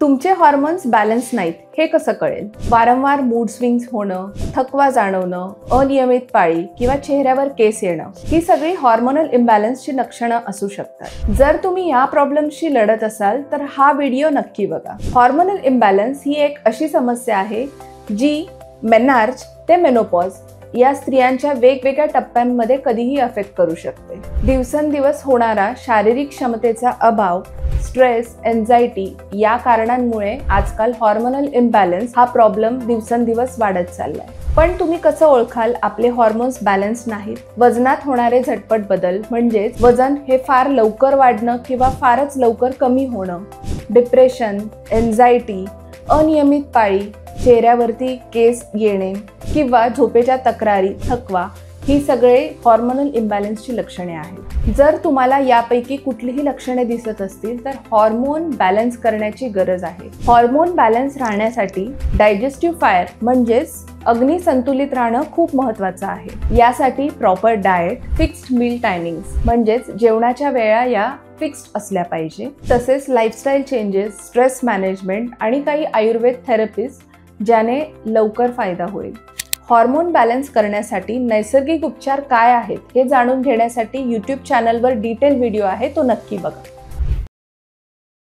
तुमचे hormones balance नाहीत हे कसं कळेल? वारंवार मूड स्विंग्स होणं, थकवा जाणवणं, अनियमित पाळी किंवा चेहऱ्यावर केस येणं ही सगळी हॉर्मोनल इम्बॅलन्सची लक्षणं असू शकतात। जर तुम्ही या प्रॉब्लेम्सशी लढत असाल तर हा व्हिडिओ नक्की बघा। हॉर्मोनल इम्बॅलन्स ही एक अशी समस्या आहे जी मेनार्ज ते मेनोपॉज या स्त्रियांच्या वेगवेगळ्या टप्प्यांमध्ये कधीही अफेक्ट करू शकते। दिवसेंदिवस होणारा शारीरिक क्षमतेचा अभाव, स्ट्रेस, एन्झायटी या कारणांमुळे आजकाल हॉर्मोनल इम्बॅलन्स हा प्रॉब्लेम दिवसेंदिवस वाढत चाललाय। पण तुम्ही कसं ओळखाल आपले हॉर्मोन्स बॅलन्स नाहीत? वजनात होणारे झटपट बदल म्हणजेच वजन हे फार लवकर वाढणं किंवा फारच लवकर कमी होणं, डिप्रेशन, एन्झायटी, अनियमित पाळी, चेहऱ्यावरती केस येणे किंवा झोपेच्या तक्रारी, थकवा ही सगळे हॉर्मोनल इम्बॅलन्सची लक्षणे आहेत। जर तुम्हाला यापैकी कुठलीही लक्षणे दिसत असतील तर हॉर्मोन बॅलन्स करण्याची गरज आहे। हॉर्मोन बॅलन्स राहण्यासाठी डायजेस्टिव्ह फायर म्हणजेच अग्नी संतुलित राहणं खूप महत्त्वाचं आहे। यासाठी proper diet, fixed meal timings म्हणजेच जेवणाच्या वेळा या फिक्स्ड असल्या पाहिजे। तसेच लाईफस्टाईल चेंजेस, स्ट्रेस मॅनेजमेंट आणि काही आयुर्वेद थेरपीज ज्याने लवकर फायदा होईल। हॉर्मोन बॅलन्स करण्यासाठी नैसर्गिक उपचार काय आहेत हे जाणून घेण्यासाठी YouTube चॅनलवर डिटेल व्हिडिओ आहे, तो नक्की बघा।